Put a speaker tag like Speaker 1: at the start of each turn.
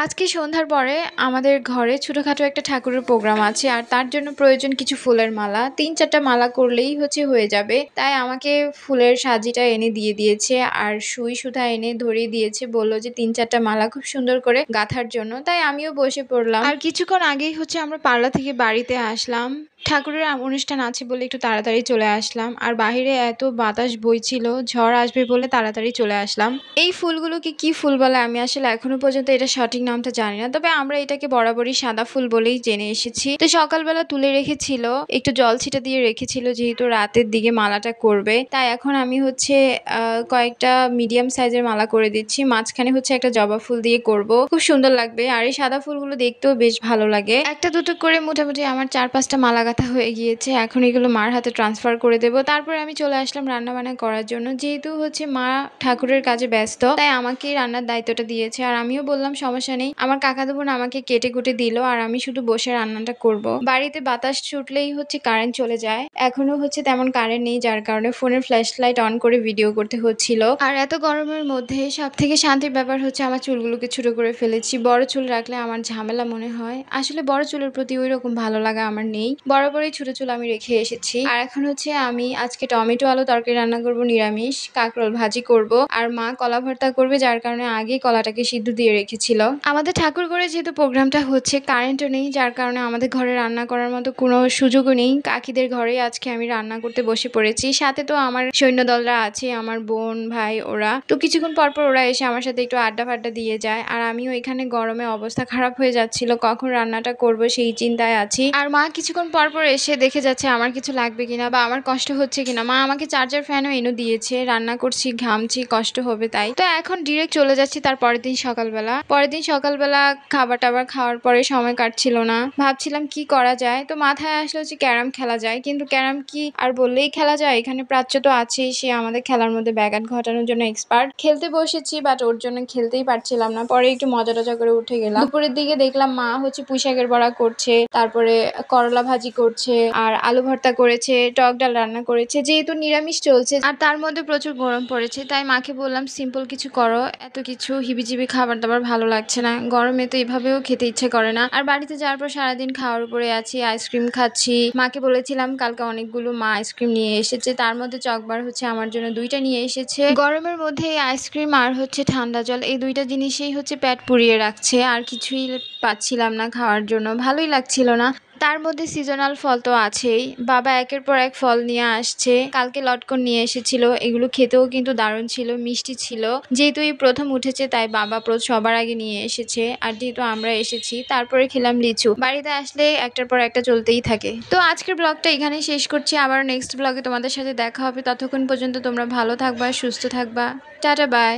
Speaker 1: আজকে সন্ধ্যার পরে আমাদের ঘরে ছোটখাটো একটা ঠাকুরের প্রোগ্রাম আছে, আর তার জন্য প্রয়োজন কিছু ফুলের মালা। ৩-৪টা মালা করলেই হয়ে যাবে। তাই আমাকে ফুলের সাজিটা এনে দিয়ে দিয়েছে, আর সুই সুতা এনে ধরিয়ে দিয়েছে, বলল যে ৩-৪টা মালা খুব সুন্দর করে গাঁথার জন্য। তাই আমিও বসে পড়লাম। আর কিছুক্ষণ আগেই আমরা পার্লার থেকে বাড়িতে আসলাম। ঠাকুরের অনুষ্ঠান আছে বলে একটু তাড়াতাড়ি চলে আসলাম, আর বাহিরে এত বাতাস বইছিল, ঝড় আসবে বলে তাড়াতাড়ি চলে আসলাম। এই ফুলগুলোকে কি ফুল বলে আমি আসলে এখনো পর্যন্ত এটা সঠিক নামটা জানি না, তবে আমরা এটাকে বরাবরই সাদা ফুল বলেই জেনে এসেছি। তো সকালবেলা তুলে রেখেছিল, একটু জল ছিটা দিয়ে রেখেছিল, যেহেতু রাতের দিকে মালাটা করবে। তাই এখন আমি কয়েকটা মিডিয়াম সাইজের মালা করে দিচ্ছি, মাঝখানে একটা জবা ফুল দিয়ে করব, খুব সুন্দর লাগবে। আর এই সাদা ফুলগুলো দেখতেও বেশ ভালো লাগে। একটা দুটো করে মোটামুটি আমার 4-5টা মালা গাঁথা হয়ে গিয়েছে। এখন এগুলো মার হাতে ট্রান্সফার করে দেবো। তারপরে আমি চলে আসলাম রান্না বান্না করার জন্য, যেহেতু মা ঠাকুরের কাজে ব্যস্ত, তাই আমাকেই রান্নার দায়িত্বটা দিয়েছে। আর আমিও বললাম সমস্যা নেই। আমার কাকাতো বোন আমাকে কেটে কুটে দিল, আর আমি শুধু বসে রান্নাটা করব। বাড়িতে বাতাস ছুটলেই কারেন্ট চলে যায়। এখনো তেমন কারেন্ট নেই, যার কারণে ফোনের ফ্ল্যাশ লাইট অন করে ভিডিও করতে হচ্ছিল। আর এত গরমের মধ্যে সব থেকে শান্তির ব্যাপার আমার চুলগুলোকে ছোট করে ফেলেছি। বড় চুল রাখলে আমার ঝামেলা মনে হয়। আসলে বড় চুলের প্রতি ওই রকম ভালো লাগা আমার নেই, বরাবরই ছোট চুল আমি রেখে এসেছি। আর এখন আমি আজকে টমেটো আলু তরকারি রান্না করব, নিরামিষ কাঁকরোল ভাজি করব, আর মা কলা ভর্তা করবে, যার কারণে আগেই কলাটাকে সিদ্ধ দিয়ে রেখেছিল। আমাদের ঠাকুর ঘরে যেহেতু প্রোগ্রামটা কারেন্টও নেই, যার কারণে আমাদের ঘরে রান্না করার মতো কোনো সুযোগও নেই। কাকিদের ঘরে আজকে আমি রান্না করতে বসে পড়েছি। সাথে তো আমার সৈন্যদলরা আছে, আমার বোন ভাই, ওরা তো কিছুক্ষণ পর পর ওরা এসে আমার সাথে একটু আড্ডা ফাড্ডা দিয়ে যায়। আর আমিও এখানে গরমে অবস্থা খারাপ হয়ে যাচ্ছিল, কখন রান্নাটা করব সেই চিন্তায় আছি। আর মা কিছুক্ষণ পর পর এসে দেখে যাচ্ছে আমার কিছু লাগবে কিনা বা আমার কষ্ট হচ্ছে কিনা। মা আমাকে চার্জার ফ্যানও এনে দিয়েছে, রান্না করছি, ঘামছি, কষ্ট হবে তাই। তো এখন ডিরেক্ট চলে যাচ্ছি তার পরের দিন সকালবেলা খাবার টাবার খাওয়ার পরে সময় কাটছিল না, ভাবছিলাম কি করা যায়। তো মাথায় আসলো ক্যারাম খেলা যায়, কিন্তু ক্যারাম কি আর বললেই খেলা যায়? এখানে প্রাচ্য তো আছেই, সে আমাদের খেলার মধ্যে ব্যাঘাত ঘটানোর জন্য এক্সপার্ট। খেলতে বসেছি, বাট ওর জন্য খেলতেই পারছিলাম না। পরে একটু মজা টজা করে উঠে গেলাম। দুপুরের দিকে দেখলাম মা পুঁইশাকের বড়া করছে, তারপরে করলা ভাজি করছে, আর আলু ভর্তা করেছে, টক ডাল রান্না করেছে। যেহেতু নিরামিষ চলছে আর তার মধ্যে প্রচুর গরম পড়েছে, তাই মাকে বললাম সিম্পল কিছু করো, এত কিছু হিবিজিবি খাবার দাবার ভালো লাগছে না, গরমে তো এভাবেও খেতে ইচ্ছে করে না। আর বাড়িতে যাওয়ার পর সারাদিন খাওয়ার উপরে আছি, আইসক্রিম খাচ্ছি। মাকে বলেছিলাম কালকে অনেকগুলো মা আইসক্রিম নিয়ে এসেছে, তার মধ্যে চকবার আমার জন্য 2টা নিয়ে এসেছে। গরমের মধ্যে এই আইসক্রিম আর ঠান্ডা জল, এই 2টা জিনিসই পেট পুড়িয়ে রাখছে, আর কিছুই পাচ্ছিলাম না খাওয়ার জন্য, ভালোই লাগছিল না। তার মধ্যে সিজনাল ফল তো আছেই, বাবা একের পর এক ফল নিয়ে আসছে। কালকে লটকন নিয়ে এসেছিল, এগুলো খেতেও কিন্তু দারুণ ছিল, মিষ্টি ছিল। যেহেতু এই প্রথম উঠেছে, তাই বাবা সবার আগে নিয়ে এসেছে। আর যেহেতু আমরা এসেছি, তারপরে খেলাম লিচু। বাড়িতে আসলে একটার পর একটা চলতেই থাকে। তো আজকের ব্লগটা এখানেই শেষ করছি, আবার নেক্সট ব্লগে তোমাদের সাথে দেখা হবে। ততক্ষণ পর্যন্ত তোমরা ভালো থাকবা, সুস্থ থাকবা। Tata bye.